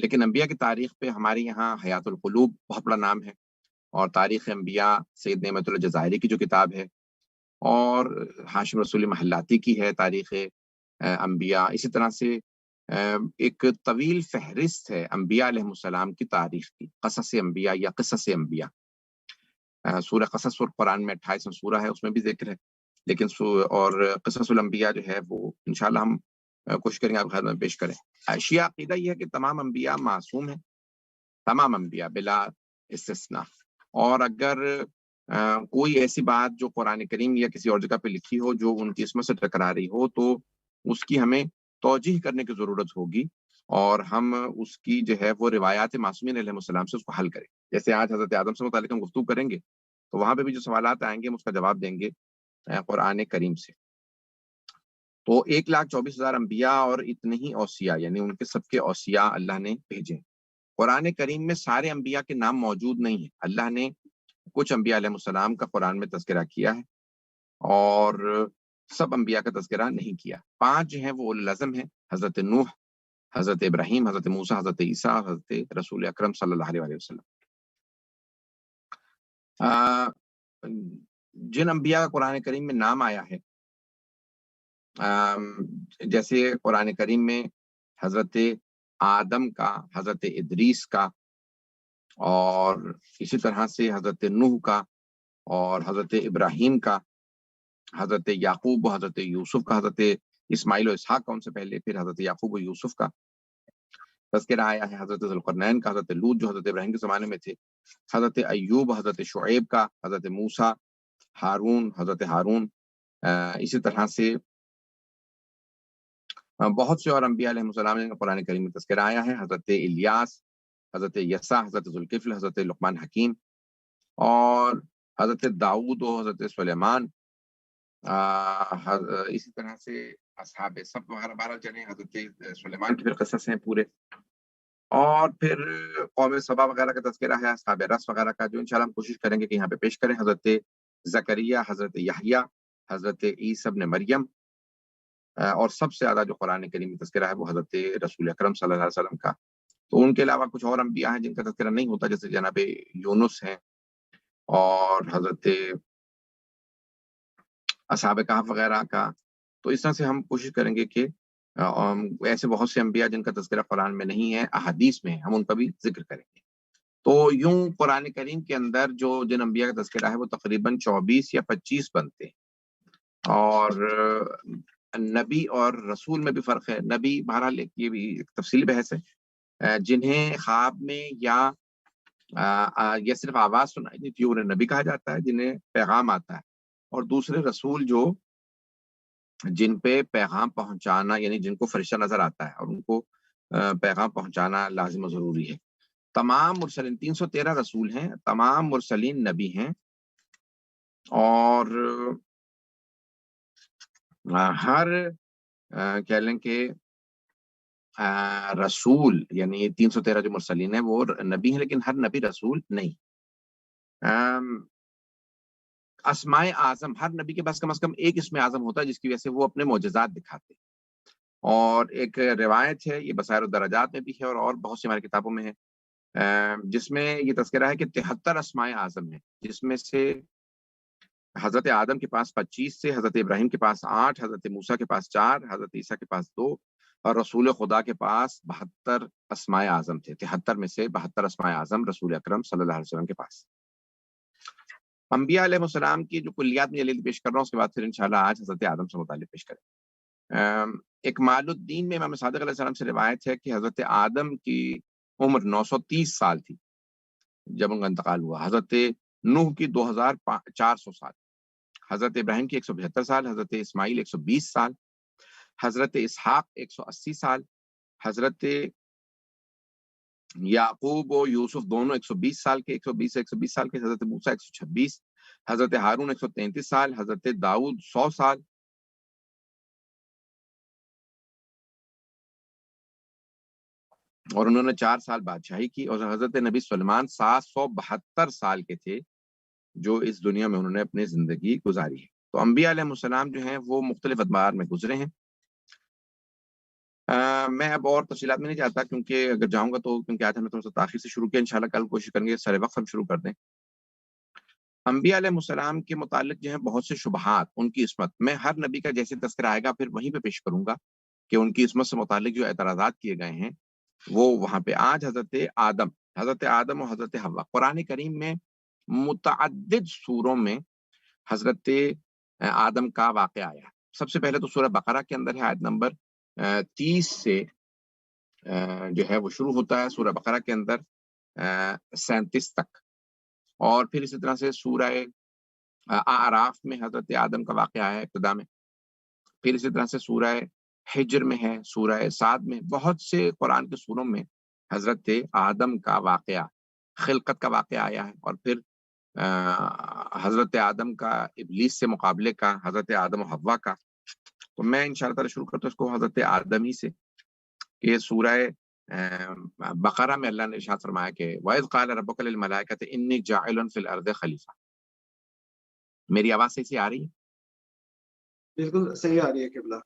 لیکن انبیاء کی تاریخ پہ ہمارے یہاں حیات القلوب بہت بڑا نام ہے، اور تاریخ انبیاء سید نعمت اللہ جزائری کی جو کتاب ہے، اور ہاشم رسول محلاتی کی ہے تاریخ انبیاء. اسی طرح سے ایک طویل فہرست ہے انبیاء علیہ السلام کی تاریخ کی، قصص انبیاء یا قصص انبیاء. سورہ قصص اور قرآن میں 28 سورہ ہے، اس میں بھی ذکر ہے، لیکن اور قصص الانبیاء جو ہے وہ انشاءاللہ ہم کوشش کریں گے آپ خدمت میں پیش کریں. شیعہ عقیدہ یہ ہے کہ تمام انبیاء معصوم ہیں، تمام انبیاء بلا استثناء، اور اگر کوئی ایسی بات جو قرآن کریم یا کسی اور جگہ پہ لکھی ہو جو ان کی عصمت سے ٹکرا رہی ہو تو اس کی ہمیں توجیح کرنے کی ضرورت ہوگی، اور ہم اس کی جو ہے وہ روایات معصومین علیہ السلام سے اس کو حل کریں. جیسے آج حضرت آدم سے متعلق ہم گفتگو کریں گے تو وہاں پہ بھی جو سوالات آئیں گے ہم اس کا جواب دیں گے قرآن کریم سے. تو 1,24,000 انبیاء اور اتنے ہی اوصیاء، یعنی ان کے سب کے اوصیاء اللہ نے بھیجے. قرآن کریم میں سارے انبیاء کے نام موجود نہیں ہیں، اللہ نے کچھ انبیاء علیہ السلام کا قرآن میں تذکرہ کیا ہے اور سب انبیاء کا تذکرہ نہیں کیا. 5 جو ہیں وہ اولو العزم ہیں، حضرت نوح، حضرت ابراہیم، حضرت موسیٰ، حضرت عیسیٰ، حضرت رسول اکرم صلی اللہ علیہ وسلم. جن انبیاء کا قرآن کریم میں نام آیا ہے، جیسے قرآن کریم میں حضرت آدم کا، حضرت ادریس کا، اور اسی طرح سے حضرت نوح کا، اور حضرت ابراہیم کا، حضرت یعقوب و حضرت یوسف کا، حضرت اسماعیل و اسحاق کا ان سے پہلے، پھر حضرت یعقوب و یوسف کا تذکرہ آیا ہے، حضرت ذوالقرنین کا، حضرت لوط جو حضرت ابراہیم کے زمانے میں تھے، حضرت ایوب، حضرت شعیب کا، حضرت موسیٰ، ہارون، حضرت ہارون. اسی طرح سے بہت سے اور انبیاء علیہ السلام نے قرآن کریم میں تذکرہ آیا ہے، حضرت الیاس، حضرت یسع، حضرت ذوالکفل، حضرت لقمان حکیم، اور حضرت داؤد و حضرت سلیمان. اسی طرح سے اصحاب سبت وغیرہ 12 جنے حضرت سلیمان کے پھر قصص ہیں پورے، اور پھر قوم سبا وغیرہ کا تذکرہ ہے، اصحاب رس وغیرہ کا، جو انشاءاللہ ہم کوشش کریں گے کہ یہاں پہ پیش کریں. حضرت زکریا، حضرت یحییٰ، حضرت عیسیٰ ابن مریم، اور سب سے زیادہ جو قرآن کریم میں تذکرہ ہے وہ حضرت رسول اکرم صلی اللہ علیہ وسلم کا. تو ان کے علاوہ کچھ اور انبیاء ہیں جن کا تذکرہ نہیں ہوتا، جیسے جناب یونس ہیں، اور حضرت اصحاب کہف وغیرہ کا. تو اس طرح سے ہم کوشش کریں گے کہ ایسے بہت سے انبیاء جن کا تذکرہ قرآن میں نہیں ہے، احادیث میں ہم ان کا بھی ذکر کریں گے. تو یوں قرآن کریم کے اندر جو جن انبیاء کا تذکرہ ہے وہ تقریباً 24 یا 25 بنتے ہیں، اور نبی اور رسول میں بھی فرق ہے. نبی بہرحال یہ بھی ایک تفصیلی بحث ہے، جنہیں خواب میں یا صرف آواز سنائی دیتی ہے انہیں نبی کہا جاتا ہے، جنہیں پیغام آتا ہے. اور دوسرے رسول جو جن پہ پیغام پہنچانا، یعنی جن کو فرشتہ نظر آتا ہے اور ان کو پیغام پہنچانا لازم و ضروری ہے. تمام مرسلین 313 رسول ہیں، تمام مرسلین نبی ہیں، اور ہر کہہ لیں کہ رسول، یعنی 313 جو مرسلین ہیں وہ نبی ہیں، لیکن ہر نبی رسول نہیں. اسماء اعظم، ہر نبی کے پاس کم از کم ایک اسم اعظم ہوتا ہے جس کی وجہ سے وہ اپنے معجزات دکھاتے. اور ایک روایت ہے، یہ بصائر الدرجات میں بھی ہے اور بہت سی ہماری کتابوں میں ہے، جس میں یہ تذکرہ ہے کہ 73 اسماء اعظم ہیں، جس میں سے حضرت آدم کے پاس 25 سے، حضرت ابراہیم کے پاس 8، حضرت موسیٰ کے پاس 4، حضرت عیسیٰ کے پاس 2، اور رسول خدا کے پاس 72 اسماء اعظم تھے. 73 میں سے 72 اسماء اعظم رسول اکرم صلی اللہ علیہ وسلم کے پاس. انبیاء علیہ السلام کی جو کلیات میں جلدی پیش کر رہا ہوں، اس کے بعد پھر انشاءاللہ آج حضرت آدم سے متعلق پیش کریں. اکمال الدین میں امام صادق علیہ السلام سے روایت ہے کہ حضرت آدم کی عمر 930 سال تھی جب ان کا انتقال ہوا، حضرت نوح کی 2400 سال، حضرت ابراہیم کی 175 سال، حضرت اسماعیل 120 سال، حضرت اسحاق 180 سال، حضرت یعقوب و یوسف دونوں 120 سال کے، 120 سال کے، حضرت موسیٰ 126، حضرت ہارون 133 سال، حضرت داؤد 100 سال، اور انہوں نے 4 سال بادشاہی کی. اور حضرت نبی سلیمان 772 سال کے تھے جو اس دنیا میں انہوں نے اپنی زندگی گزاری ہے. تو انبیاء علیہ السلام جو ہیں وہ مختلف ادوار میں گزرے ہیں. میں اب اور تفصیلات میں نہیں جاتا، کیونکہ اگر جاؤں گا تو کیونکہ آج ہم نے تھوڑا سا تاخیر سے شروع کیا، انشاءاللہ کل کوشش کریں گے سارے وقت ہم شروع کر دیں۔ انبیاء علیہ السلام کے متعلق جو ہے بہت سے شبہات، ان کی عصمت، میں ہر نبی کا جیسے تذکرہ آئے گا پھر وہیں پہ پیش کروں گا کہ ان کی عصمت سے متعلق جو اعتراضات کیے گئے ہیں وہ وہاں پہ۔ آج حضرت آدم اور حضرت حوا، قرآن کریم میں متعدد سوروں میں حضرت آدم کا واقعہ آیا ہے۔ سب سے پہلے تو سورہ بقرہ کے اندر ہے، آیت نمبر 30 سے جو ہے وہ شروع ہوتا ہے سورہ بقرہ کے اندر 37 تک، اور پھر اسی طرح سے سورہ اعراف میں حضرت آدم کا واقعہ ہے ابتدا میں، پھر اسی طرح سے سورہ حجر میں ہے، سورہ سعد میں، بہت سے قرآن کے سوروں میں حضرت آدم کا واقعہ، خلقت کا واقعہ آیا ہے، اور پھر حضرت آدم کا ابلیس سے مقابلے کا، حضرت آدم و حوا کا۔ تو میں انشاءاللہ تعالی شروع کرتا ہوں اس کو حضرت آدم ہی سے، کہ سورہ بقرہ میں اللہ نے ارشاد فرمایا کہ وَإِذْ قَالَ رَبُّكَ لِلْمَلَائِكَةِ إِنِّي جَاعِلٌ فِي الْأَرْضِ خلیفہ۔ میری آواز صحیح سے آ رہی ہے؟ بالکل صحیح آ رہی ہے قبلہ۔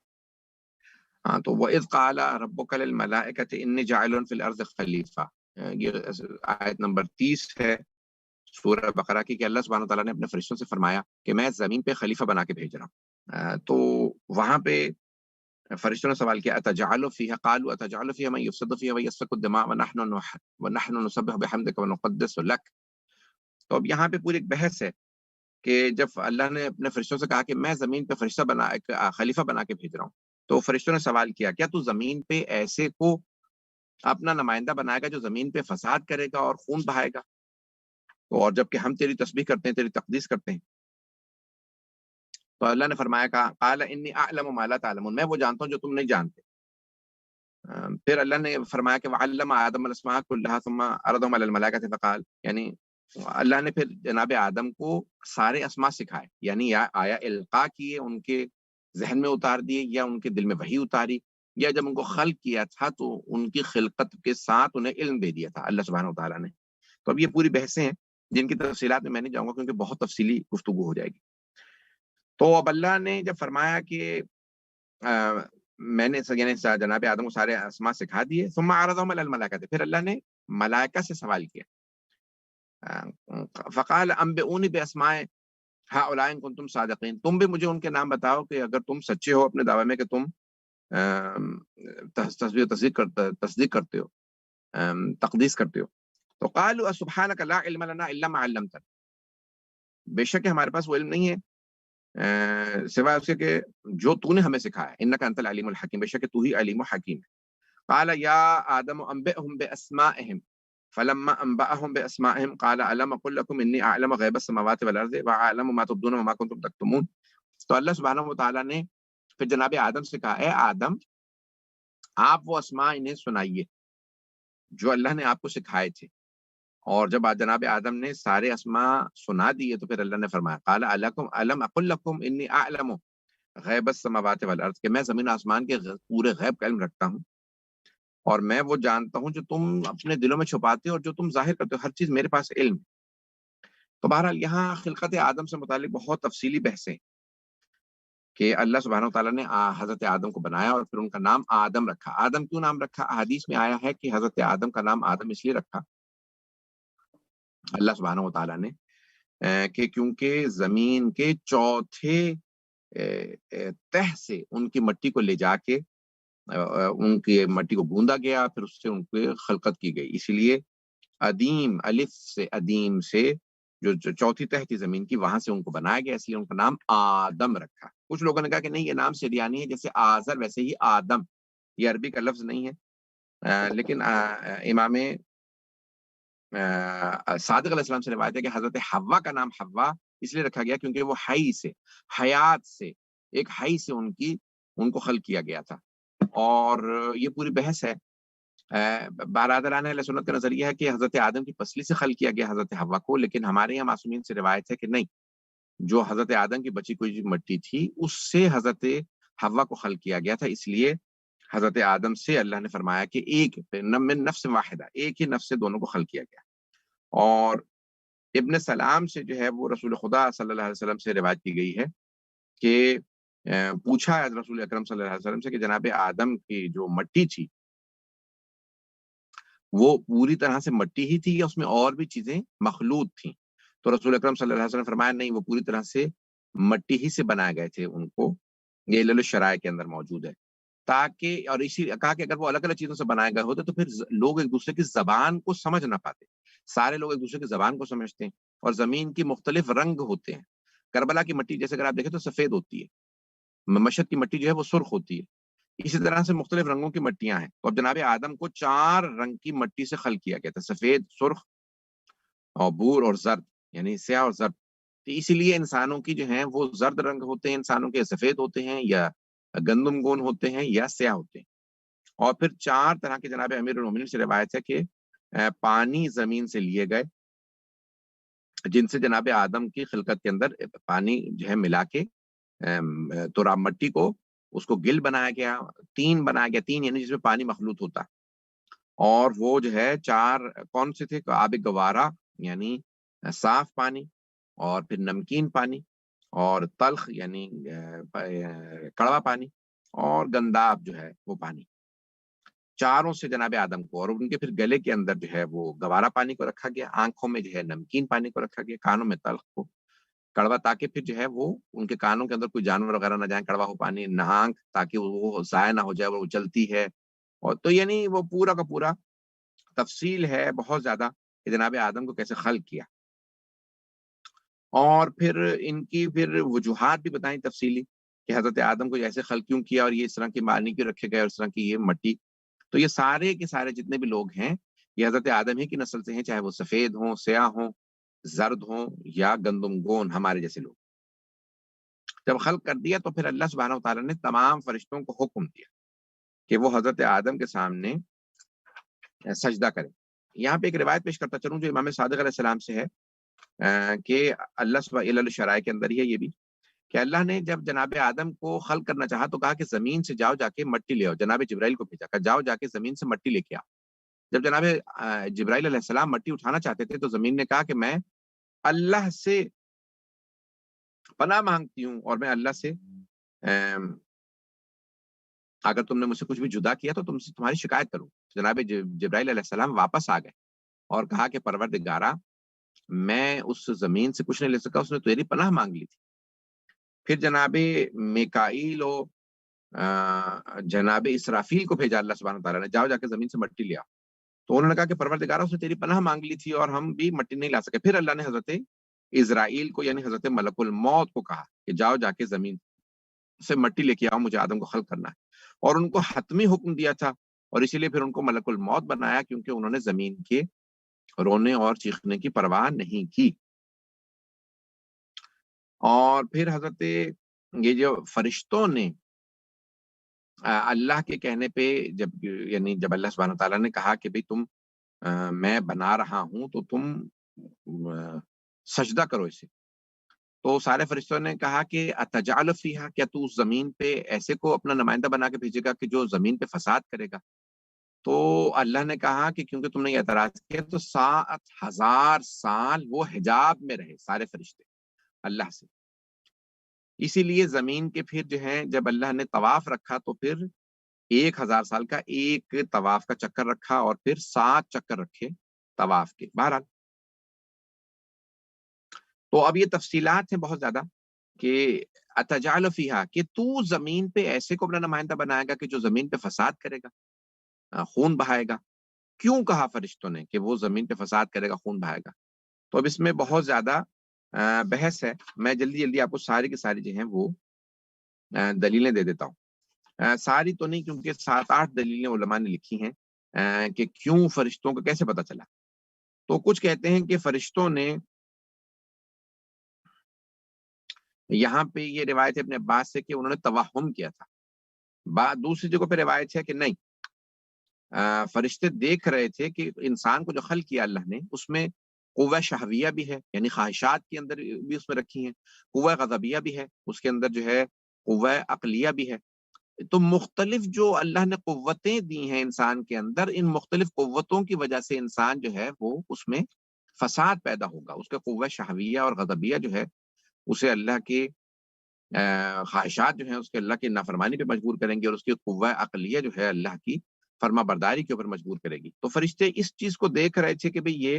ہاں، تو وَإِذْ قَالَ رَبُّكَ لِلْمَلَائِكَةِ إِنِّي جَاعِلٌ فِي الْأَرْضِ خلیفہ، یہ آیت نمبر 30 ہے سورہ بقرہ کی، کہ اللہ سبحانہ وتعالیٰ نے اپنے فرشتوں سے فرمایا کہ میں زمین پہ خلیفہ بنا کے بھیج رہا ہوں۔ تو وہاں پہ فرشتوں نے سوال کیا اتجعل فیہا، قالوا اتجعل فیہا من یفسد فیہا ویسفک الدماء ونحن نسبح بحمدک ونقدس لک۔ تو اب یہاں پہ پوری ایک بحث ہے کہ جب اللہ نے اپنے فرشتوں سے کہا کہ میں زمین پہ فرشتہ بنا، ایک خلیفہ بنا کے بھیج رہا ہوں، تو فرشتوں نے سوال کیا کیا تو زمین پہ ایسے کو اپنا نمائندہ بنائے گا جو زمین پہ فساد کرے گا اور خون بہائے گا؟ اور جبکہ ہم تیری تسبیح کرتے ہیں، تیری تقدیس کرتے ہیں۔ تو اللہ نے فرمایا کہا قال انی اعلم ما لا تعلمون، میں وہ جانتا ہوں جو تم نہیں جانتے۔ پھر اللہ نے فرمایا کہ وعلم آدم الاسماء كلها ثم عرضهم على الملائكة فقال، یعنی اللہ نے پھر جناب آدم کو سارے اسماء سکھائے، یعنی یا آیا القاء کیے، ان کے ذہن میں اتار دیے، یا ان کے دل میں وحی اتاری، یا جب ان کو خلق کیا تھا تو ان کی خلقت کے ساتھ انہیں علم دے دیا تھا اللہ سبحانہ وتعالیٰ نے۔ تو اب یہ پوری بحثیں ہیں جن کی تفصیلات میں نہیں جاؤں گا کیونکہ بہت تفصیلی گفتگو ہو جائے گی۔ تو اب اللہ نے جب فرمایا کہ میں نے یعنی جناب آدم کو سارے اسماء سکھا دیے، ثم عرضهم على الملائکۃ، پھر اللہ نے ملائکہ سے سوال کیا، فقال انبئونی باسماء هؤلاء ان کنتم صادقین، تم بھی مجھے ان کے نام بتاؤ کہ اگر تم سچے ہو اپنے دعوے میں کہ تم تصدیق کرتے ہو، تقدیس کرتے ہو۔ تو قالوا سبحانک لا علم لنا الا ما علمتنا، بے شک ہمارے پاس وہ علم نہیں ہے سوائے اس کے کہ جو تو نے ہمیں سکھایا، انک انت العلیم الحکیم، بے شک تو ہی علیم و حکیم ہے۔ قال یا آدم انبئهم باسمائهم فلما انبأهم باسمائهم قال الم اقل لكم انی اعلم غیب السماوات والارض واعلم ما تبدون وما کنتم تکتمون۔ تو اللہ سبحانہ وتعالیٰ نے پھر جناب آدم سے کہا، اے آدم آپ وہ اسماء انہیں سنائیے جو اللہ نے آپ کو سکھائے تھے۔ اور جب جناب آدم نے سارے اسماء سنا دیے تو پھر اللہ نے فرمایا قال الم اقل لكم انی اعلم غیب السماوات والارض، کہ میں زمین آسمان کے پورے غیب کا علم رکھتا ہوں، اور میں وہ جانتا ہوں جو تم اپنے دلوں میں چھپاتے ہو اور جو تم ظاہر کرتے ہو، ہر چیز میرے پاس علم۔ تو بہرحال یہاں خلقت آدم سے متعلق بہت تفصیلی بحثیں کہ اللہ سبحانہ وتعالیٰ نے حضرت آدم کو بنایا اور پھر ان کا نام آدم رکھا۔ آدم کیوں نام رکھا؟ احادیث میں آیا ہے کہ حضرت آدم کا نام آدم اس لیے رکھا اللہ سبحانہ وتعالیٰ نے کہ کیونکہ زمین کے چوتھے تہ سے ان کی مٹی کو لے جا کے ان کی مٹی کو گوندا گیا، پھر اس سے ان کی خلقت کی گئی، اسی لیے ادیم، الف سے ادیم سے جو چوتھی تہ تھی زمین کی، وہاں سے ان کو بنایا گیا، اس لیے ان کا نام آدم رکھا۔ کچھ لوگوں نے کہا کہ نہیں، یہ نام سریانی ہے، جیسے آزر ویسے ہی آدم، یہ عربی کا لفظ نہیں ہے، لیکن امام صادق علیہ السلام سے روایت ہے کہ حضرت حوا کا نام حوا اس لیے رکھا گیا کیونکہ وہ حی سے، حیات سے، ایک حی سے ان کو خلق کیا گیا تھا۔ اور یہ پوری بحث ہے۔ برادران اہل سنت کا نظریہ ہے کہ حضرت آدم کی پسلی سے خلق کیا گیا حضرت حوا کو، لیکن ہمارے یہاں معصومین سے روایت ہے کہ نہیں، جو حضرت آدم کی بچی کوئی مٹی تھی اس سے حضرت حوا کو خلق کیا گیا تھا، اس لیے حضرت آدم سے اللہ نے فرمایا کہ ایک من نفس واحدہ، ایک ہی نفس سے دونوں کو خلق کیا گیا۔ اور ابن سلام سے جو ہے وہ رسول خدا صلی اللہ علیہ وسلم سے روایت کی گئی ہے کہ پوچھا ہے رسول اکرم صلی اللہ علیہ وسلم سے کہ جناب آدم کی جو مٹی تھی وہ پوری طرح سے مٹی ہی تھی یا اس میں اور بھی چیزیں مخلوط تھیں؟ تو رسول اکرم صلی اللہ علیہ وسلم نے فرمایا نہیں، وہ پوری طرح سے مٹی ہی سے بنائے گئے تھے، ان کو یہ علل الشرائع کے اندر موجود ہے، تاکہ اور اسی کہا کہ اگر وہ الگ الگ چیزوں سے بنائے گئے ہوتے تو پھر لوگ ایک دوسرے کی زبان کو سمجھ نہ پاتے. سارے لوگ ایک دوسرے کی زبان کو سمجھتے ہیں اور زمین کی مختلف رنگ ہوتے ہیں. کربلا کی مٹی جیسے اگر آپ دیکھیں تو سفید ہوتی ہے، مشہد کی مٹی جو ہے وہ سرخ ہوتی ہے، اسی طرح سے مختلف رنگوں کی مٹیاں ہیں. اور جناب آدم کو 4 رنگ کی مٹی سے خلق کیا گیا تھا، سفید، سرخ اور بور اور زرد، یعنی سیاہ اور زرد. تو اسی لیے انسانوں کی جو ہیں وہ زرد رنگ ہوتے ہیں، انسانوں کے سفید ہوتے ہیں یا گندم گون ہوتے ہیں یا سیاہ ہوتے ہیں. اور پھر 4 طرح کے جناب امیر المومنین سے روایت ہے کہ پانی زمین سے لیے گئے، جن سے جناب آدم کی خلقت کے اندر پانی جو ہے ملا کے تو مٹی کو اس کو گل بنایا گیا، 3 بنایا گیا، 3 یعنی جس میں پانی مخلوط ہوتا. اور وہ جو ہے 4 کون سے تھے؟ آب گوارا یعنی صاف پانی، اور پھر نمکین پانی، اور تلخ یعنی کڑوا پانی، اور گنداب جو ہے وہ پانی. 4 سے جناب آدم کو، اور ان کے پھر گلے کے اندر جو ہے وہ گوارا پانی کو رکھا گیا، آنکھوں میں جو ہے نمکین پانی کو رکھا گیا، کانوں میں تلخ کو، کڑوا، تاکہ پھر جو ہے وہ ان کے کانوں کے اندر کوئی جانور وغیرہ نہ جائیں، کڑوا ہو پانی، نہانک تاکہ وہ ضائع نہ ہو جائے، وہ چلتی ہے. اور تو یعنی وہ پورا کا پورا تفصیل ہے بہت زیادہ کہ جناب آدم کو کیسے خلق کیا. اور پھر ان کی پھر وجوہات بھی بتائیں تفصیلی کہ حضرت آدم کو ایسے خلق کیوں کیا، اور یہ اس طرح کی معنی کیوں رکھے گئے، اور اس طرح کی یہ مٹی. تو یہ سارے کے سارے جتنے بھی لوگ ہیں یہ حضرت آدم ہی کی نسل سے ہیں، چاہے وہ سفید ہوں، سیاہ ہوں، زرد ہوں یا گندم گون ہمارے جیسے لوگ. جب خلق کر دیا تو پھر اللہ سبحانہ وتعالیٰ نے تمام فرشتوں کو حکم دیا کہ وہ حضرت آدم کے سامنے سجدہ کریں. یہاں پہ ایک روایت پیش کرتا چلوں جو امام صادق علیہ السلام سے ہے کہ اللہ سبحانہ الشرائع کے اندر ہی ہے یہ بھی، کہ اللہ نے جب جناب آدم کو خلق کرنا چاہا تو کہا کہ زمین سے جاؤ جا کے مٹی لے آؤ. جناب جبرائیل کو بھیجا، کہا جاؤ جا کے زمین سے مٹی لے کے آؤ. جب جناب جبرائیل علیہ السلام مٹی اٹھانا چاہتے تھے تو زمین نے کہا کہ میں اللہ سے پناہ مانگتی ہوں، اور میں اللہ سے اگر تم نے مجھ سے کچھ بھی جدا کیا تو تم سے تمہاری شکایت کروں. جناب جبرائیل علیہ السلام واپس آ گئے اور کہا کہ پروردگارا میں اس زمین سے کچھ نہیں لے سکا، اس نے تیری پناہ مانگ لی تھی. پھر جناب میکائیل و جناب اسرافیل کو بھیجا اللہ سبحانہ تعالیٰ نے، جاؤ جا کے زمین سے مٹی لیا. تو انہوں نے کہا کہ پروردگارا اس نے تیری پناہ مانگ لی تھی اور ہم بھی مٹی نہیں لا سکے. پھر اللہ نے حضرت اسرائیل کو یعنی حضرت ملک الموت کو کہا کہ جاؤ جا کے زمین سے مٹی لے کے آؤ، مجھے آدم کو خلق کرنا ہے. اور ان کو حتمی حکم دیا تھا، اور اسی لیے پھر ان کو ملک الموت بنایا، کیونکہ انہوں نے زمین کے رونے اور چیخنے کی پرواہ نہیں کی. اور پھر حضرت یہ جو فرشتوں نے اللہ کے کہنے پہ جب اللہ سبحانہ تعالیٰ نے کہا کہ بھئی تم میں بنا رہا ہوں تو تم سجدہ کرو اسے، تو سارے فرشتوں نے کہا کہ اتجعل فیہا، کیا تو اس زمین پہ ایسے کو اپنا نمائندہ بنا کے بھیجے گا کہ جو زمین پہ فساد کرے گا؟ تو اللہ نے کہا کہ کیونکہ تم نے یہ اعتراض کیا تو 7,000 سال وہ حجاب میں رہے سارے فرشتے اللہ سے. اسی لیے زمین کے پھر جو ہے جب اللہ نے طواف رکھا تو پھر 1,000 سال کا ایک طواف کا چکر رکھا، اور پھر 7 چکر رکھے طواف کے. بہرحال تو اب یہ تفصیلات ہیں بہت زیادہ کہ اتجعل فیہا، کہ تو زمین پہ ایسے کو اپنا نمائندہ بنائے گا کہ جو زمین پہ فساد کرے گا، خون بہائے گا. کیوں کہا فرشتوں نے کہ وہ زمین پہ فساد کرے گا، خون بہائے گا؟ تو اب اس میں بہت زیادہ بحث ہے. میں جلدی جلدی آپ کو ساری کی ساری جو ہیں وہ دلیلیں دے دیتا ہوں. ساری تو نہیں، کیونکہ 7-8 دلیلیں علماء نے لکھی ہیں کہ کیوں فرشتوں کو کیسے پتا چلا. تو کچھ کہتے ہیں کہ فرشتوں نے یہاں پہ یہ روایت ہے اپنے عباس سے کہ انہوں نے توہم کیا تھا. دوسری جگہ پہ روایت ہے کہ نہیں، فرشتے دیکھ رہے تھے کہ انسان کو جو خلق کیا اللہ نے اس میں قوہ شہویہ بھی ہے، یعنی خواہشات کے اندر بھی اس میں رکھی ہیں، قوہ غضبیہ بھی ہے، اس کے اندر جو ہے قوہ عقلیہ بھی ہے. تو مختلف جو اللہ نے قوتیں دی ہیں انسان کے اندر، ان مختلف قوتوں کی وجہ سے انسان جو ہے وہ اس میں فساد پیدا ہوگا. اس کا قوہ شہویہ اور غضبیہ جو ہے اسے اللہ کے خواہشات جو ہیں اس کے اللہ کی نافرمانی پہ مجبور کریں گی، اور اس کی قوہ عقلیہ جو ہے اللہ کی فرما برداری کے اوپر مجبور کرے گی۔ تو فرشتے اس چیز کو دیکھ رہے تھے کہ بھئی یہ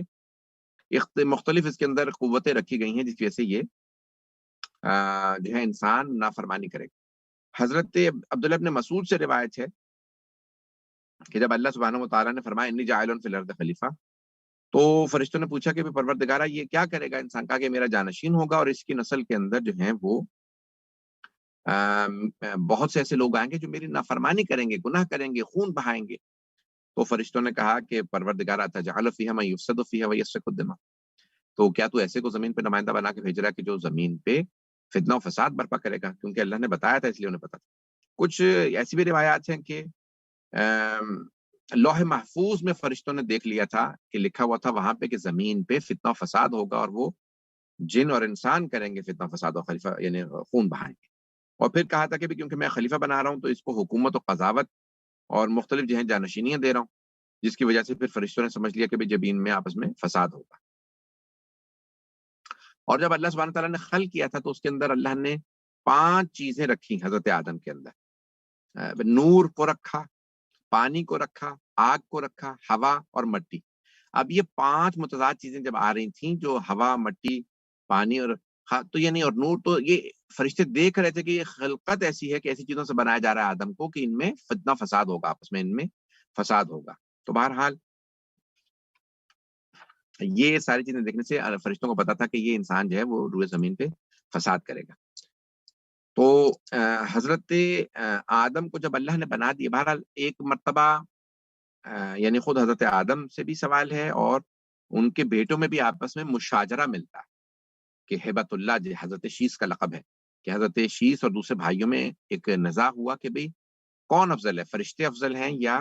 مختلف اس کے اندر قوتیں رکھی گئی ہیں جس کی وجہ سے یہ جو ہے انسان نافرمانی کرے گا۔ حضرت عبداللہ ابن مسعود سے روایت ہے کہ جب اللہ سبحانہ و تعالیٰ نے فرمایا انی جاعل فی الارض خلیفہ، تو فرشتوں نے پوچھا کہ پروردگارہ یہ کیا کرے گا؟ انسان کہا کہ میرا جانشین ہوگا، اور اس کی نسل کے اندر جو ہیں وہ بہت سے ایسے لوگ آئیں گے جو میری نافرمانی کریں گے، گناہ کریں گے، خون بہائیں گے۔ تو فرشتوں نے کہا کہ پروردگارہ تجعل فیہا من یفسد فیہا ویسفک الدماء، تو کیا تو ایسے کو زمین پہ نمائندہ بنا کے بھیج رہا ہے کہ جو زمین پہ فتنہ و فساد برپا کرے گا؟ کیونکہ اللہ نے بتایا تھا، اس لیے انہیں پتا تھا۔ کچھ ایسی بھی روایات ہیں کہ لوح محفوظ میں فرشتوں نے دیکھ لیا تھا کہ لکھا ہوا تھا وہاں پہ کہ زمین پہ فتنہ و فساد ہوگا، اور وہ جن اور انسان کریں گے فتنہ و فساد اور خلیفہ یعنی خون بہائیں گے۔ اور پھر کہا تھا کہ بھی کیونکہ میں خلیفہ بنا رہا ہوں تو اس کو حکومت و قضاوت اور مختلف جو ہیں جانشینیاں دے رہا ہوں، جس کی وجہ سے پھر فرشتوں نے سمجھ لیا کہ بھی زمین میں آپس میں فساد ہوگا۔ اور جب اللہ سبحانہ تعالیٰ نے خلق کیا تھا تو اس کے اندر اللہ نے 5 چیزیں رکھی حضرت آدم کے اندر۔ نور کو رکھا، پانی کو رکھا، آگ کو رکھا، ہوا اور مٹی۔ اب یہ 5 متضاد چیزیں جب آ رہی تھیں، جو ہوا، مٹی، پانی اور تو یعنی اور نور، تو یہ فرشتے دیکھ رہے تھے کہ یہ خلقت ایسی ہے کہ ایسی چیزوں سے بنایا جا رہا ہے آدم کو کہ ان میں فتنہ فساد ہوگا، آپس میں ان میں فساد ہوگا۔ تو بہرحال یہ ساری چیزیں دیکھنے سے فرشتوں کو پتا تھا کہ یہ انسان جو ہے وہ روئے زمین پہ فساد کرے گا۔ تو حضرت آدم کو جب اللہ نے بنا دیا، بہرحال ایک مرتبہ یعنی خود حضرت آدم سے بھی سوال ہے اور ان کے بیٹوں میں بھی آپس میں مشاجرہ ملتا ہے کہ ہیبت اللہ، جو حضرت شیس کا لقب ہے، کہ حضرت شیس اور دوسرے بھائیوں میں ایک نزاع ہوا کہ بھئی کون افضل ہے، فرشتے افضل ہیں یا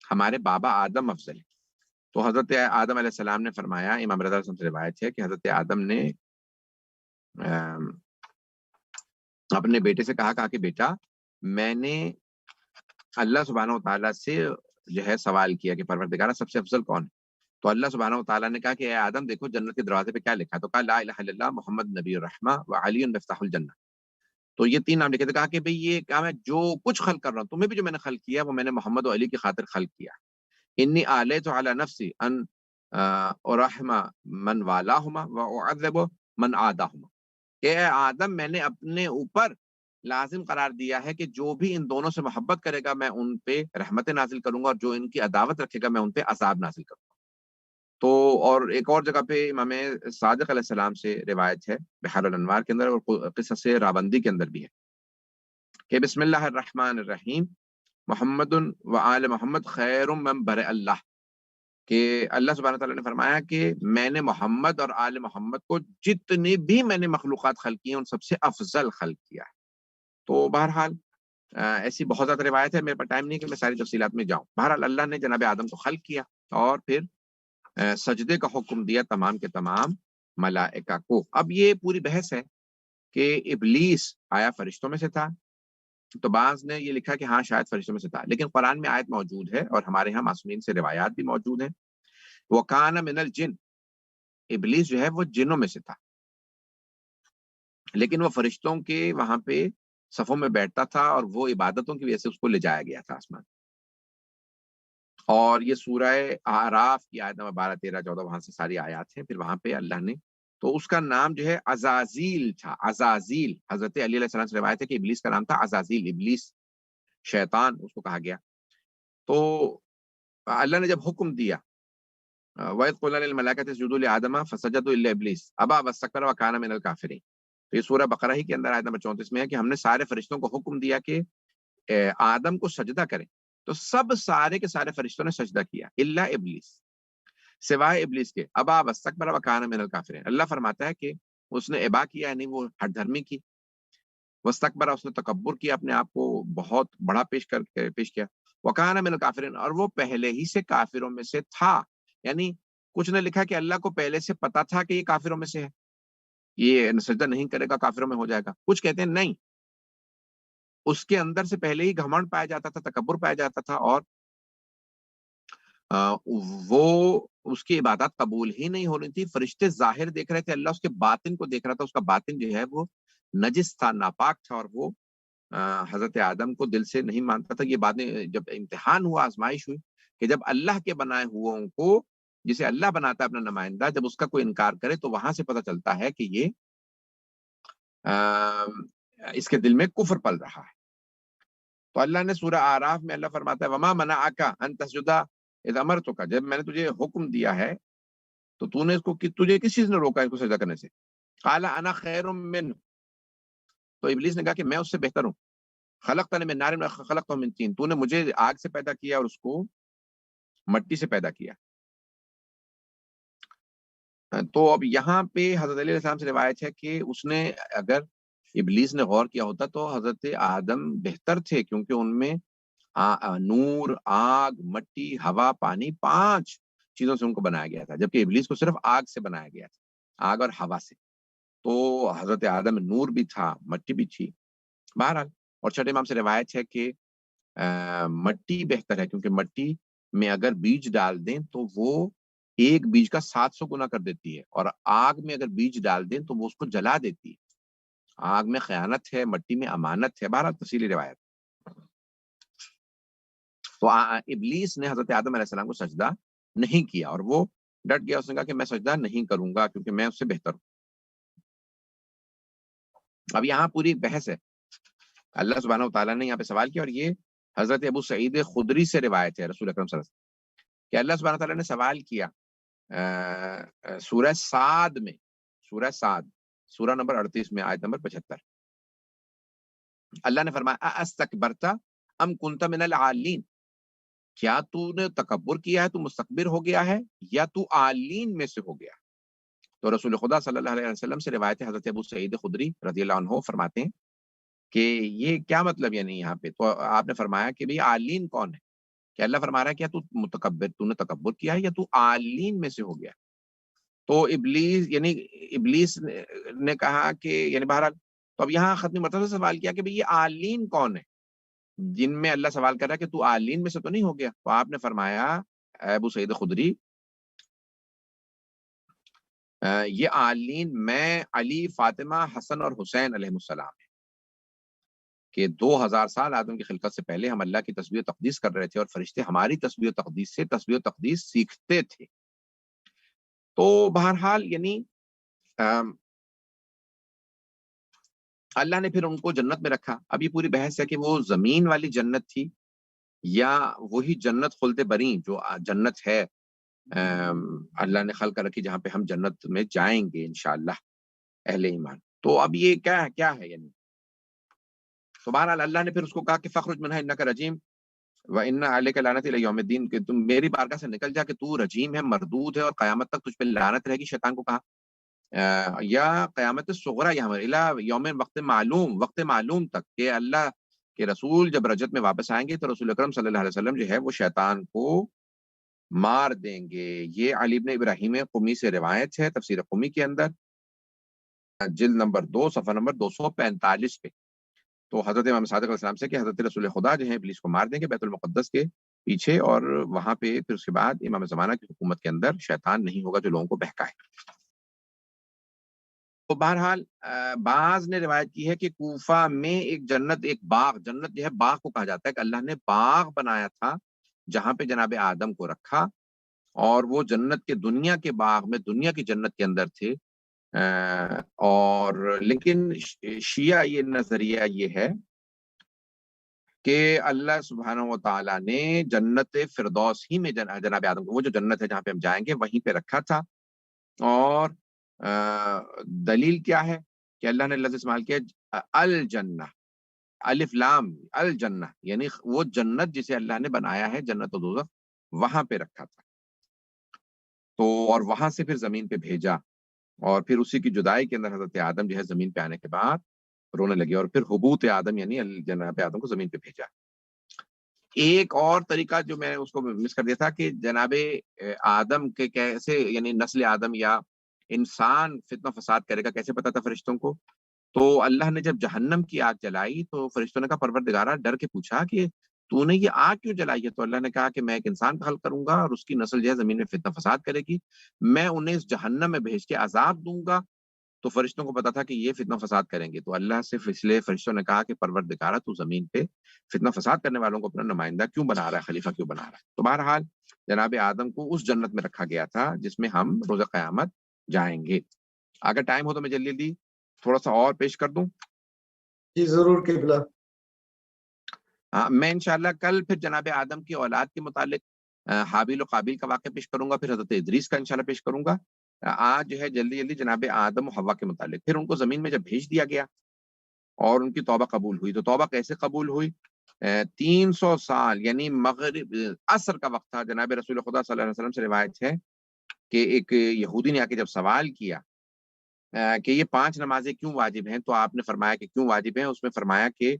ہمارے بابا آدم افضل ہیں؟ تو حضرت آدم علیہ السلام نے فرمایا، امام رضا سے روایت ہے کہ حضرت آدم نے اپنے بیٹے سے کہا کہ بیٹا، میں نے اللہ سبحانہ و تعالیٰ سے جو ہے سوال کیا کہ پروردگارہ سب سے افضل کون ہے؟ تو اللہ سبحانہ و تعالیٰ نے کہا کہ اے آدم دیکھو جنت کے دروازے پہ کیا لکھا، تو کہا لا الہ الا اللہ محمد نبی الرحمہ و علی مفتاح الجنہ۔ تو یہ 3 نام لکھے تھے، کہا کہ بھئی یہ کام ہے جو کچھ خلق کر رہا ہوں، تمہیں بھی جو میں نے خلق کیا وہ میں نے محمد و علی کی خاطر خلق کیا۔ انی آلیت علی نفسی ان ارحم من والاہما و اعذب من عاداہما، کہ اے آدم میں نے اپنے اوپر لازم قرار دیا ہے کہ جو بھی ان دونوں سے محبت کرے گا میں ان پہ رحمت نازل کروں گا، اور جو ان کی عداوت رکھے گا میں ان پہ عذاب نازل کروں گا۔ تو اور ایک اور جگہ پہ امام صادق علیہ السلام سے روایت ہے بحار الانوار کے اندر اور قصص راوندی کے اندر بھی ہے کہ بسم اللہ الرحمن الرحیم محمد و آل محمد خیر من برئ اللہ، کہ اللہ سبحانہ تعالیٰ نے فرمایا کہ میں نے محمد اور آل محمد کو جتنی بھی میں نے مخلوقات خلق کی ہیں ان سب سے افضل خلق کیا ہے۔ تو بہرحال ایسی بہت زیادہ روایت ہے، میرے پاس ٹائم نہیں کہ میں ساری تفصیلات میں جاؤں۔ بہرحال اللہ نے جناب آدم کو خلق کیا اور پھر سجدے کا حکم دیا تمام کے تمام ملائکہ کو۔ اب یہ پوری بحث ہے کہ ابلیس آیا فرشتوں میں سے تھا، تو بعض نے یہ لکھا کہ ہاں شاید فرشتوں میں سے تھا، لیکن قرآن میں آیت موجود ہے اور ہمارے ہاں معصومین سے روایات بھی موجود ہیں، وَكَانَ مِنَ الْجِنِّ، ابلیس جو ہے وہ جنوں میں سے تھا، لیکن وہ فرشتوں کے وہاں پہ صفوں میں بیٹھتا تھا اور وہ عبادتوں کی وجہ سے اس کو لے جایا گیا تھا آسمان۔ اور یہ سورہ اعراف کی آیت نمبر 12 13 14 وہاں سے ساری آیات ہیں۔ پھر وہاں پہ اللہ نے تو اس کا نام جو ہے عزازیل تھا۔ عزازیل حضرت علی علیہ السلام سے روایت ہے کہ ابلیس کا نام تھا عزازیل، ابلیس شیطان اس کو کہا گیا۔ تو اللہ نے جب حکم دیا وَإِذْ قُلْنَا لِلْمَلَائِكَةِ اسْجُدُوا لِآدَمَ فَسَجَدُوا إِلَّا إِبْلِيسَ أَبَىٰ وَاسْتَكْبَرَ وَكَانَ مِنَ الْكَافِرِينَ۔ تو یہ سورہ بقرہ ہی کے اندر آیت نمبر 34 میں ہے کہ ہم نے سارے فرشتوں کو حکم دیا کہ آدم کو سجدہ کریں، تو سب سارے کے سارے فرشتوں نے سجدہ کیا الا ابلیس، سوائے ابلیس کے۔ ابا واستکبر وکان من الکافرین، اللہ فرماتا ہے کہ اس نے ابا کیا یعنی وہ ہٹ دھرمی کی، واستکبر اس نے تکبر کیا، اپنے آپ کو بہت بڑا پیش کیا، وکان من الکافرین اور وہ پہلے ہی سے کافروں میں سے تھا۔ یعنی کچھ نے لکھا کہ اللہ کو پہلے سے پتا تھا کہ یہ کافروں میں سے ہے، یہ سجدہ نہیں کرے گا کافروں میں ہو جائے گا۔ کچھ کہتے ہیں نہیں، اس کے اندر سے پہلے ہی گھمنڈ پایا جاتا تھا، تکبر پایا جاتا تھا، اور وہ اس کی عبادات قبول ہی نہیں ہو رہی تھی. فرشتے ظاہر دیکھ رہے تھے, اللہ اس کے باطن کو دیکھ رہا تھا. اس کا باطن جو ہے وہ نجس تھا, ناپاک تھا, اور وہ حضرت آدم کو دل سے نہیں مانتا تھا. یہ باتیں جب امتحان ہوا, آزمائش ہوئی, کہ جب اللہ کے بنائے ہوئے کو, جسے اللہ بناتا ہے اپنا نمائندہ, جب اس کا کوئی انکار کرے تو وہاں سے پتہ چلتا ہے کہ یہ اس کے دل میں کفر پل رہا ہے. تو اللہ نے سورہ اعراف میں اللہ فرماتا ہے وما منعک ان تسجد اذ امرتک, جب میں نے تجھے حکم دیا ہے تو تو نے اس کو, تجھے کس چیز نے روکا اس کو سجدہ کرنے سے؟ قال انا خیر منہ, تو ابلیس نے کہا کہ میں اس سے بہتر ہوں. خلقتنی من نار خلقتہ من طین, تو نے مجھے آگ سے پیدا کیا اور اس کو مٹی سے پیدا کیا. تو اب یہاں پہ حضرت علیہ السلام سے روایت ہے کہ اس نے, اگر ابلیس نے غور کیا ہوتا تو حضرت آدم بہتر تھے, کیونکہ ان میں نور, آگ, مٹی, ہوا, پانی, 5 چیزوں سے ان کو بنایا گیا تھا, جبکہ ابلیس کو صرف آگ سے بنایا گیا تھا, آگ اور ہوا سے. تو حضرت آدم میں نور بھی تھا, مٹی بھی تھی. بہرحال, اور چھٹے امام سے روایت ہے کہ مٹی بہتر ہے, کیونکہ مٹی میں اگر بیج ڈال دیں تو وہ ایک بیج کا 700 گنا کر دیتی ہے, اور آگ میں اگر بیج ڈال دیں تو وہ اس کو جلا دیتی ہے. آگ میں خیانت ہے, مٹی میں امانت ہے. بہرحال تفصیلی روایت. تو ابلیس نے حضرت آدم علیہ السلام کو سجدہ نہیں کیا, اور وہ ڈٹ گیا. اس نے کہا کہ میں سجدہ نہیں کروں گا کیونکہ میں اس سے بہتر ہوں. اب یہاں پوری بحث ہے. اللہ سبحانہ و تعالیٰ نے یہاں پہ سوال کیا, اور یہ حضرت ابو سعید خدری سے روایت ہے رسول اکرم صلی اللہ علیہ وسلم, کہ اللہ سبحانہ و تعالیٰ نے سوال کیا سورہ صاد میں, سورہ صاد, سورہ نمبر 38 میں, آیت نمبر 75. اللہ نے فرمایا استکبرت ام کنت من العالین, کیا تو نے تکبر کیا ہے, تو مستکبر ہو گیا ہے, یا تو عالین میں سے ہو گیا. تو رسول خدا صلی اللہ علیہ وسلم سے روایت ہے, حضرت ابو سعید خدری رضی اللہ عنہ فرماتے ہیں کہ یہ کیا مطلب, یعنی یہاں پہ تو آپ نے فرمایا کہ بھئی عالین کون ہے, کہ اللہ فرما رہا ہے کیا تو متکبر, تو نے تکبر کیا ہے, یا تو عالین میں سے ہو گیا. تو ابلیس نے کہا کہ, یعنی بہرحال, تو اب یہاں ختم مرتبہ سے سوال کیا کہ بھئی یہ عالین کون ہے, جن میں اللہ سوال کر رہا ہے کہ تو عالین میں سے تو نہیں ہو گیا. تو آپ نے فرمایا ابو سعید خدری, یہ عالین میں, علی, فاطمہ, حسن اور حسین علیہ السلام ہے, کہ 2000 سال آدم کی خلقت سے پہلے ہم اللہ کی تسبیح و تقدیس کر رہے تھے, اور فرشتے ہماری تسبیح و تقدیس سے تسبیح و تقدیس سیکھتے تھے. تو بہرحال یعنی اللہ نے پھر ان کو جنت میں رکھا. اب یہ پوری بحث ہے کہ وہ زمین والی جنت تھی یا وہی جنت خلد بری جو جنت ہے اللہ نے خلق کر رکھی, جہاں پہ ہم جنت میں جائیں گے انشاءاللہ اہل ایمان. تو اب یہ کیا ہے یعنی, تو بہرحال اللہ نے پھر اس کو کہا کہ فخرج منہا انک رجیم وان علیک لعنت الی یوم الدین, کہ تم میری بارگاہ سے نکل جا کہ تو رجیم ہے, مردود ہے, اور قیامت تک تجھ پہ لعنت رہے گی. شیطان کو کہا یا قیامت صغری یہاں الی یوم وقت معلوم تک, کہ اللہ کے رسول جب رجت میں واپس آئیں گے تو رسول اکرم صلی اللہ علیہ وسلم جو ہے وہ شیطان کو مار دیں گے. یہ علی بن ابراہیم قمی سے روایت ہے تفسیر قمی کے اندر, جلد نمبر 2 صفحہ نمبر 245 پہ. تو حضرت امام صادق علیہ السلام سے کہ حضرت رسول خدا جو ہے ابلیس کو مار دیں گے بیت المقدس کے پیچھے, اور وہاں پہ پھر اس کے بعد امام زمانہ کی حکومت کے اندر شیطان نہیں ہوگا جو لوگوں کو بہکائے. تو بہرحال بعض نے روایت کی ہے کہ کوفہ میں ایک جنت, ایک باغ, جنت جو ہے باغ کو کہا جاتا ہے, کہ اللہ نے باغ بنایا تھا جہاں پہ جناب آدم کو رکھا, اور وہ جنت کے دنیا کے باغ میں, دنیا کی جنت کے اندر تھے. اور لیکن شیعہ یہ نظریہ یہ ہے کہ اللہ سبحانہ و تعالیٰ نے جنت فردوس ہی میں جناب آدم کو, وہ جو جنت ہے جہاں پہ ہم جائیں گے, وہیں پہ رکھا تھا. اور دلیل کیا ہے کہ اللہ نے لفظ استعمال کیا الجنہ, الف لام الجنہ, یعنی وہ جنت جسے اللہ نے بنایا ہے, جنت و دوزخ, وہاں پہ رکھا تھا. تو اور وہاں سے پھر زمین پہ بھیجا, اور پھر اسی کی جدائی کے اندر حضرت آدم جو ہے زمین پہ آنے کے بعد رونے لگے, اور پھر حبوط آدم یعنی جناب آدم کو زمین پہ بھیجا. ایک اور طریقہ جو میں اس کو مس کر دیا تھا کہ جناب آدم کے کیسے, یعنی نسل آدم یا انسان فتنہ فساد کرے گا, کیسے پتا تھا فرشتوں کو؟ تو اللہ نے جب جہنم کی آگ جلائی تو فرشتوں نے کہا پروردگارا, ڈر کے پوچھا کہ تو نے یہ آگ کیوں جلائی ہے؟ تو اللہ نے کہا کہ میں ایک انسان کا خلق کروں گا اور اس کی نسل جو ہے زمین میں فتنہ فساد کرے گی، میں انہیں اس جہنم میں بھیج کے عذاب دوں گا۔ تو فرشتوں کو پتا تھا کہ یہ فتنہ فساد کریں گے، تو اللہ سے اس لیے فرشتوں نے کہا کہ پروردگارہ تو زمین پہ فتنہ فساد کرنے والوں کو اپنا نمائندہ کیوں بنا رہا ہے، خلیفہ کیوں بنا رہا ہے؟ تو بہرحال جناب آدم کو اس جنت میں رکھا گیا تھا جس میں ہم روز قیامت جائیں گے۔ اگر ٹائم ہو تو میں جلدی جلدی تھوڑا سا اور پیش کر دوں۔ جی ضرور قبلہ۔ میں انشاءاللہ کل پھر جناب آدم کی اولاد کے متعلق حابیل و قابیل کا واقعہ پیش کروں گا، پھر حضرت ادریس کا انشاءاللہ پیش کروں گا۔ آج جو ہے جلدی جلدی جناب آدم و حوا کے متعلق، پھر ان کو زمین میں جب بھیج دیا گیا اور ان کی توبہ قبول ہوئی، تو توبہ کیسے قبول ہوئی؟ 300 سال یعنی مغرب عصر کا وقت تھا۔ جناب رسول خدا صلی اللہ علیہ وسلم سے روایت ہے کہ ایک یہودی نے آ کے جب سوال کیا کہ یہ 5 نمازیں کیوں واجب ہیں، تو آپ نے فرمایا کہ کیوں واجب ہیں؟ اس میں فرمایا کہ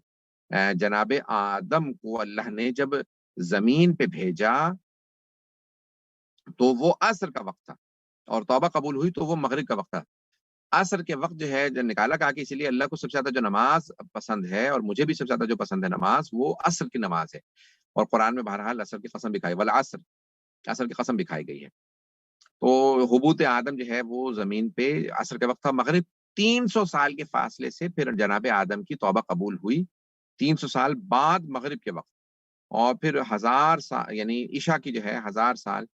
جناب آدم کو اللہ نے جب زمین پہ بھیجا تو وہ عصر کا وقت تھا، اور توبہ قبول ہوئی تو وہ مغرب کا وقت تھا۔ عصر کے وقت جو ہے جو نکالا، کہا کہ اس لیے اللہ کو سب سے زیادہ جو نماز پسند ہے اور مجھے بھی سب سے زیادہ جو پسند ہے نماز، وہ عصر کی نماز ہے، اور قرآن میں بہرحال عصر کی قسم بھی کھائی، والعصر، عصر کی قسم بھی کھائی گئی ہے۔ تو حبوط آدم جو ہے وہ زمین پہ عصر کے وقت تھا، مغرب 300 سال کے فاصلے سے پھر جناب آدم کی توبہ قبول ہوئی 300 سال بعد مغرب کے وقت، اور پھر 1000 سال یعنی عشاء کی جو ہے 1000 سال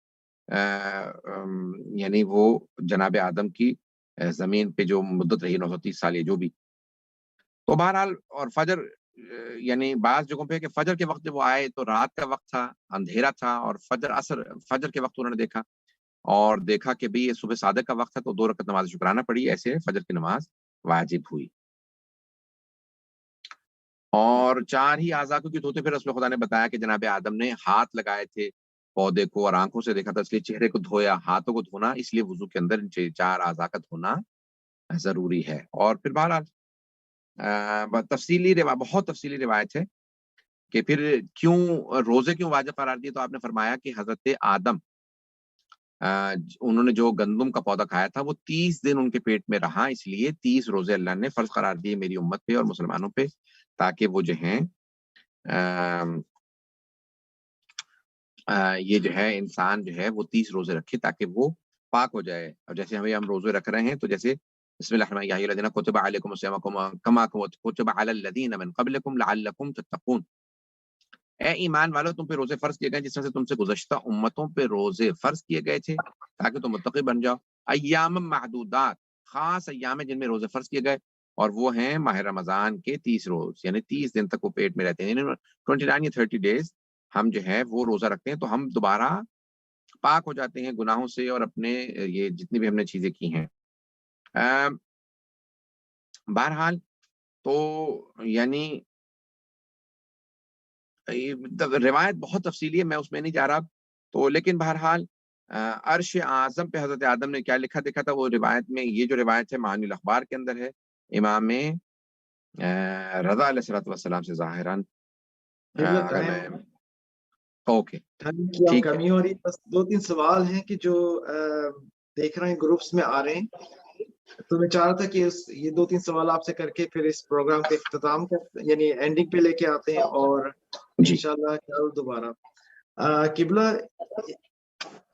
یعنی وہ جناب آدم کی زمین پہ جو مدت رہی 930 سال، یہ جو بھی۔ تو بہرحال اور فجر یعنی بعض جگہوں پہ کہ فجر کے وقت جب وہ آئے تو رات کا وقت تھا، اندھیرا تھا، اور فجر کے وقت انہوں نے دیکھا اور دیکھا کہ بھی یہ صبح صادق کا وقت ہے، تو 2 رکعت نماز شکرانہ پڑھی، ایسے فجر کی نماز واجب ہوئی۔ اور 4 ہی اعضاء کو ہوتے، پھر رسول خدا نے بتایا کہ جناب آدم نے ہاتھ لگائے تھے پودے کو اور آنکھوں سے دیکھا تھا، اس لیے چہرے کو دھویا، ہاتھوں کو دھونا، اس لیے وضو کے اندر 4 اعضاء کا دھونا ضروری ہے۔ اور پھر بہرحال بہت تفصیلی روایت ہے کہ پھر کیوں روزے کیوں واجب قرار دیے، تو آپ نے فرمایا کہ حضرت آدم انہوں نے جو گندم کا پودا کھایا تھا وہ 30 دن ان کے پیٹ میں رہا، اس لیے 30 روزے اللہ نے فرض قرار دیے میری امت پہ اور مسلمانوں پہ، تاکہ وہ جو ہیں یہ جو ہے انسان جو ہے وہ 30 روزے رکھے تاکہ وہ پاک ہو جائے۔ اور جیسے ہم روزے رکھ رہے ہیں تو جیسے بسم اللہ الرحمن الرحیم، یا الذین کتب علیکم الصیام کما کتب علی الذین من قبلکم لعلکم تتقون، اے ایمان والو تم پہ روزے فرض کیے گئے جس طرح سے تم سے گزشتہ امتوں پہ روزے فرض کیے گئے تھے تاکہ تم متقی بن جاؤ۔ ایام معدودات، خاص ایام جن میں روزے فرض کیے گئے، اور وہ ہیں ماہ رمضان کے 30 روز، یعنی 30 دن تک وہ پیٹ میں رہتے ہیں، یعنی 29 یا 30 ڈیز ہم جو ہے وہ روزہ رکھتے ہیں تو ہم دوبارہ پاک ہو جاتے ہیں گناہوں سے اور اپنے یہ جتنی بھی ہم نے چیزیں کی ہیں۔ بہرحال تو یعنی روایت بہت تفصیلی ہے، میں اس میں نہیں جا رہا تو، لیکن بہرحال عرش اعظم پہ حضرت آدم نے کیا لکھا دیکھا تھا، وہ روایت میں یہ جو روایت ہے معانی الاخبار کے اندر ہے، امام رضا علیہ السلام سے ظاہراً اگر میں اوکے ٹھیک ہے۔ کمی ہو رہی، بس 2-3 سوال ہیں کہ جو دیکھ رہے ہیں گروپس میں آ رہے ہیں، تو میں چاہ رہا تھا کہ یہ 2-3 سوال آپ سے کر کے پھر اس پروگرام کے اختتام یعنی اینڈنگ پہ لے کے آتے ہیں، اور انشاءاللہ کل دوبارہ قبلہ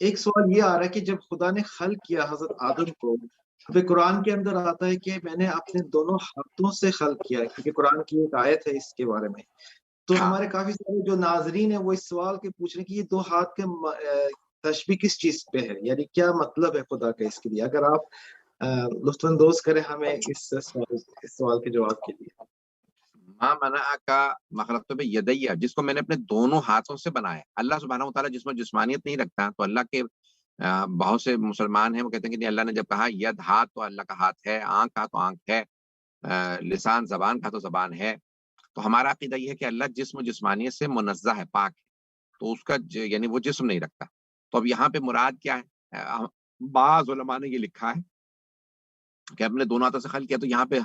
ایک سوال یہ آ رہا ہے کہ جب خدا نے خلق کیا حضرت آدم کو، پھر قرآن کے اندر آتا ہے کہ میں نے اپنے دونوں ہاتھوں سے خلق کیا، کیونکہ قرآن کی ایک آیت ہے اس کے بارے میں، تو ہمارے کافی سارے جو ناظرین ہیں وہ اس سوال کے پوچھ رہے ہیں کہ یہ 2 ہاتھ کے تشبیہ کس چیز پہ ہے، یعنی کیا مطلب ہے خدا کا اس کے لیے، اگر آپ لطف اندوز کریں ہمیں اس سوال کے جواب کے لیے۔ ماں منع کا مخلوق پہ یدیہ، جس کو میں نے اپنے دونوں ہاتھوں سے بنایا۔ اللہ سبحانہ وتعالیٰ جس میں جسمانیت نہیں رکھتا، تو اللہ کے بہت سے مسلمان ہیں وہ کہتے ہیں کہ اللہ نے جب کہا ید ہاتھ تو اللہ کا ہاتھ ہے، آنکھ کا تو آنکھ ہے، لسان زبان کا تو زبان ہے، تو ہمارا عقیدہ یہ ہے کہ اللہ جسم و جسمانیت سے منزہ ہے، پاک ہے، تو اس کا یعنی وہ جسم نہیں رکھتا۔ تو اب یہاں پہ مراد کیا ہے؟ بعض علماء نے یہ لکھا ہے کہ اپنے دونوں ہاتھوں سے خلق کیا، تو یہاں پہ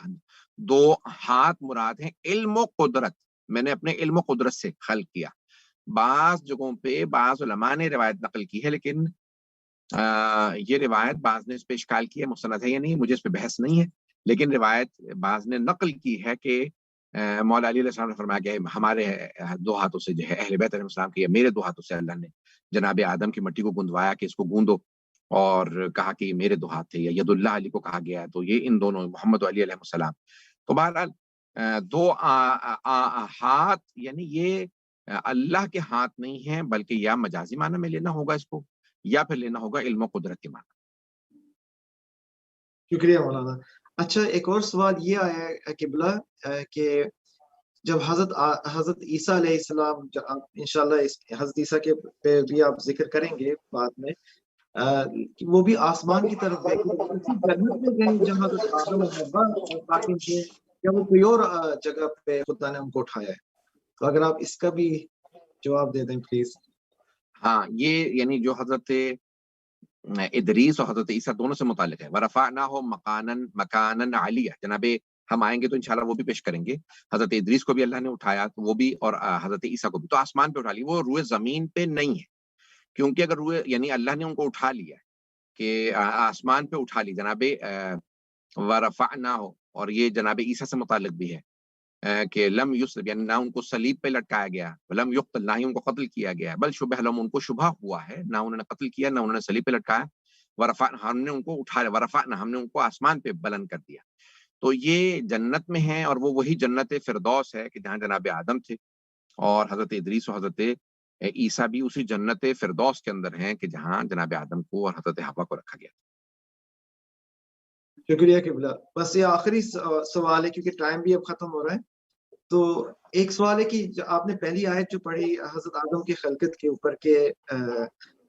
2 ہاتھ مراد ہیں علم و قدرت، میں نے اپنے علم و قدرت سے خلق کیا۔ بعض جگہوں پہ بعض علماء نے روایت نقل کی ہے، لیکن یہ روایت بعض نے اس پہ اشکال کی ہے، مستند ہے یا نہیں مجھے اس پہ بحث نہیں ہے، لیکن روایت بعض نے نقل کی ہے کہ مولا علی علیہ السلام نے فرمایا کہ ہمارے دو ہاتھوں سے جو ہے اہل بیت علیہ السلام کی، میرے دو ہاتھوں سے اللہ نے جناب آدم کی مٹی کو گوندوایا کہ اس کو گوندو، اور کہا کہ یہ میرے دو ہاتھ تھے، یا ید اللہ علی کو کہا گیا ہے، تو یہ ان دونوں محمد و علی علیہ السلام. تو بہرحال دو ہاتھ یعنی یہ اللہ کے ہاتھ نہیں ہیں، بلکہ یا مجازی معنی میں لینا ہوگا اس کو، یا پھر لینا ہوگا علم و قدرت کے معنی. شکریہ مولانا. اچھا، ایک اور سوال یہ آیا ہے قبلہ کہ جب حضرت عیسیٰ علیہ السلام، انشاءاللہ حضرت عیسیٰ کے پہ بھی آپ ذکر کریں گے بعد میں، وہ بھی آسمان کی طرف دیکھیں، اسی جنت میں گئے جہاں حضرت آدم و حوا ساکن تھے، یا وہ کوئی اور جگہ پہ خدا نے ان کو اٹھایا ہے؟ تو اگر آپ اس کا بھی جواب دے دیں پلیز. ہاں، یہ یعنی جو حضرت ادریس اور حضرت عیسیٰ دونوں سے متعلق ہے. وَرَفَعْنَاهُ مَكَانًا عَلِيًّا، جناب ہم آئیں گے تو انشاءاللہ وہ بھی پیش کریں گے. حضرت ادریس کو بھی اللہ نے اٹھایا، تو وہ بھی، اور حضرت عیسیٰ کو بھی تو آسمان پہ اٹھا لی، وہ روئے زمین پہ نہیں ہے. کیونکہ اگر روئے یعنی اللہ نے ان کو اٹھا لیا کہ آسمان پہ اٹھا لی جناب وَرَفَعْنَاهُ، اور یہ جناب عیسیٰ سے متعلق بھی ہے کہ لم یصلب، یعنی نہ ان کو صلیب پہ لٹکایا گیا، ولم یقتل، نہ ہی ان کو قتل کیا گیا، بل شبہ لهم، ان کو شبہ ہوا ہے، نہ انہوں نے قتل کیا نہ انہوں نے صلیب پہ لٹکایا. ورفعنا، ہم نے ان کو اٹھا لیا، ورفعنا، ہم نے ان کو آسمان پہ بلند کر دیا. تو یہ جنت میں ہیں، اور وہ وہی جنت فردوس ہے کہ جہاں جناب آدم تھے، اور حضرت ادریس و حضرت عیسیٰ بھی اسی جنت فردوس کے اندر ہیں کہ جہاں جناب آدم کو اور حضرت حوا کو رکھا گیا. شکریہ قبلہ. بس یہ آخری سوال ہے کیونکہ ٹائم بھی اب ختم ہو رہا ہے. تو ایک سوال ہے کہ آپ نے پہلی آیت جو پڑھی حضرت آدم کی خلقت کے اوپر کہ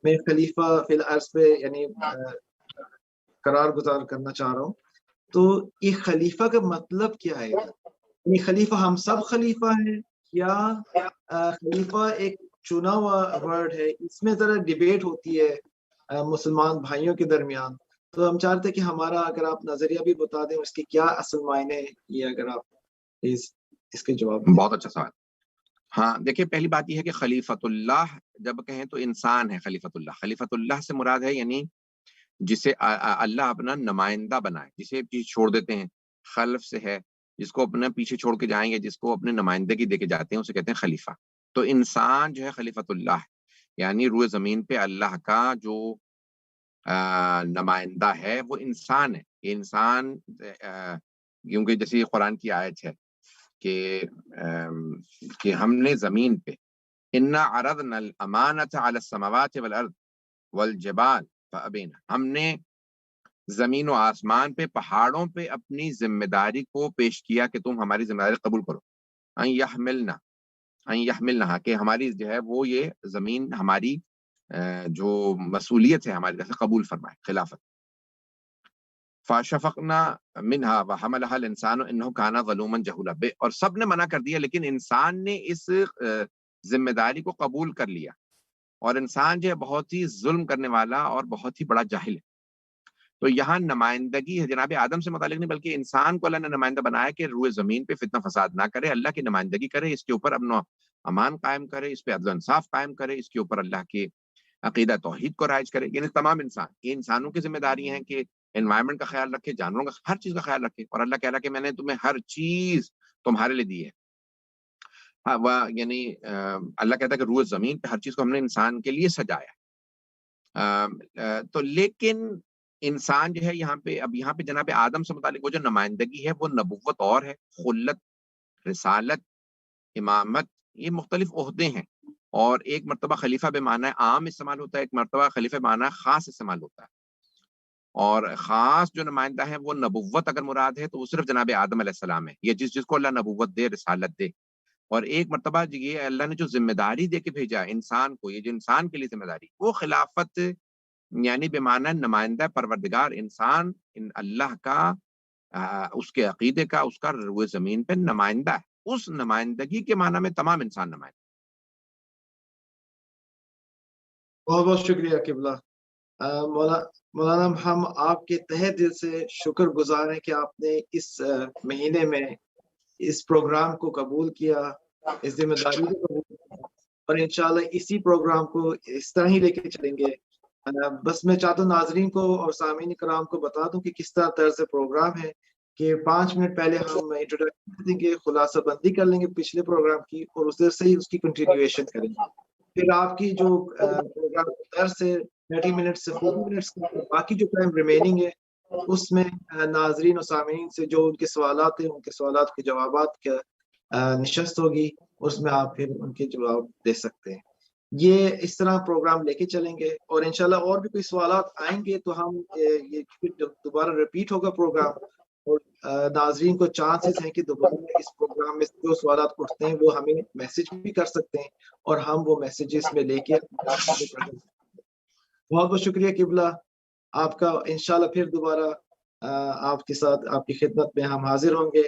میں خلیفہ فی الارض پہ یعنی قرار گزار کرنا چاہ رہا ہوں، تو یہ خلیفہ کا مطلب کیا ہے؟ یعنی خلیفہ ہم سب خلیفہ ہیں، یا خلیفہ ایک چنا ہوا ورڈ ہے؟ اس میں ذرا ڈیبیٹ ہوتی ہے مسلمان بھائیوں کے درمیان. تو ہم چاہتے ہیں کہ ہمارا اگر آپ نظریہ بھی بتا دیں اس کے کیا اصل معنی ہے، یہ اگر آپ پلیز اس کے جواب دیں. بہت اچھا سوال. ہاں دیکھیں، پہلی بات یہ ہے کہ خلیفۃ اللہ جب کہیں تو انسان ہے. خلیفۃ اللہ، خلیفۃ اللہ سے مراد ہے یعنی جسے اللہ اپنا نمائندہ بنائے، جسے پیچھے چھوڑ دیتے ہیں، خلف سے ہے، جس کو اپنے پیچھے چھوڑ کے جائیں گے، جس کو اپنے نمائندگی دے کے جاتے ہیں، اسے کہتے ہیں خلیفہ. تو انسان جو ہے خلیفۃ اللہ، یعنی روئے زمین پہ اللہ کا جو نمائندہ ہے وہ انسان ہے. یہ انسان کیونکہ جیسے قرآن کی آیت ہے کہ ہم نے زمین پہ انا عرضنا الامانۃ علی السماوات والارض والجبال فابین، ہم نے زمین و آسمان پہ، پہاڑوں پہ اپنی ذمہ داری کو پیش کیا کہ تم ہماری ذمہ داری قبول کرو. ان یحملنا، کہ ہماری جو ہے وہ یہ زمین ہماری جو مسئولیت ہے ہماری طرف سے قبول فرمائے، خلافت. فشفقنا منها وحملها الانسان انه كان ظلوما جهولا، اور سب نے منع کر دیا لیکن انسان نے اس ذمہ داری کو قبول کر لیا. اور انسان جو ہے بہت ہی ظلم کرنے والا اور بہت ہی بڑا جاہل ہے. تو یہاں نمائندگی ہے جناب آدم سے متعلق نہیں، بلکہ انسان کو اللہ نے نمائندہ بنایا کہ روئے زمین پہ فتنہ فساد نہ کرے، اللہ کی نمائندگی کرے، اس کے اوپر امن و امان قائم کرے، اس پہ عدل و انصاف قائم کرے، اس کے اوپر اللہ کے عقیدہ توحید کو رائج کرے. یعنی تمام انسان، یہ انسانوں کی ذمہ داری ہیں کہ انوائرمنٹ کا خیال رکھے، جانوروں کا، ہر چیز کا خیال رکھے. اور اللہ کہہ رہا کہ میں نے تمہیں ہر چیز تمہارے لیے دی ہے. یعنی اللہ کہتا ہے کہ روئے زمین پہ ہر چیز کو ہم نے انسان کے لیے سجایا. تو لیکن انسان جو ہے یہاں پہ جناب آدم سے متعلق وہ جو نمائندگی ہے وہ نبوت اور ہے، خلت، رسالت، امامت، یہ مختلف عہدے ہیں. اور ایک مرتبہ خلیفہ بے معنی عام استعمال ہوتا ہے، ایک مرتبہ خلیفہ بے معنی خاص استعمال ہوتا ہے. اور خاص جو نمائندہ ہے وہ نبوت اگر مراد ہے تو وہ صرف جناب آدم علیہ السلام ہے، یہ جس کو اللہ نبوت دے، رسالت دے. اور ایک مرتبہ یہ اللہ نے جو ذمہ داری دے کے بھیجا انسان کو، یہ جو انسان کے لیے ذمہ داری، وہ خلافت یعنی بے معنی نمائندہ پروردگار انسان اللہ کا، اس کے عقیدے کا، اس کا روئے زمین پہ نمائندہ ہے. اس نمائندگی کے معنی میں تمام انسان نمائندہ. بہت بہت شکریہ قبلہ. مولانا ہم آپ کے تہہ دل سے شکر گزار ہیں کہ آپ نے اس مہینے میں اس پروگرام کو قبول کیا، اس ذمہ داری کو قبول کیا، اور انشاءاللہ اسی پروگرام کو اس طرح ہی لے کے چلیں گے. بس میں چاہتا ہوں ناظرین کو اور سامعین کرام کو بتا دوں کہ کس طرح طرز پروگرام ہے کہ 5 منٹ پہلے ہم انٹروڈکشن دیں گے، خلاصہ بندی کر لیں گے پچھلے پروگرام کی، اور اس سے ہی اس کی کنٹینیویشن کریں گے. پھر آپ کی جو پروگرام درس ہے 30 منٹ سے 40 منٹس باقی جو ٹائم ریمیننگ ہے اس میں ناظرین و سامعین سے جو ان کے سوالات ہیں ان کے سوالات کے جوابات کا نشست ہوگی، اس میں آپ پھر ان کے جواب دے سکتے ہیں. یہ اس طرح پروگرام لے کے چلیں گے، اور انشاءاللہ اور بھی کوئی سوالات آئیں گے تو ہم یہ دوبارہ ریپیٹ ہوگا پروگرام، اور ناظرین کو چانسز ہیں کہ دوبارہ اس پروگرام میں جو سوالات اٹھتے ہیں وہ ہمیں میسج بھی کر سکتے ہیں، اور ہم وہ میسیجز میں لے کے بہت بہت شکریہ قبلہ آپ کا. انشاءاللہ پھر دوبارہ آپ کے ساتھ آپ کی خدمت میں ہم حاضر ہوں گے.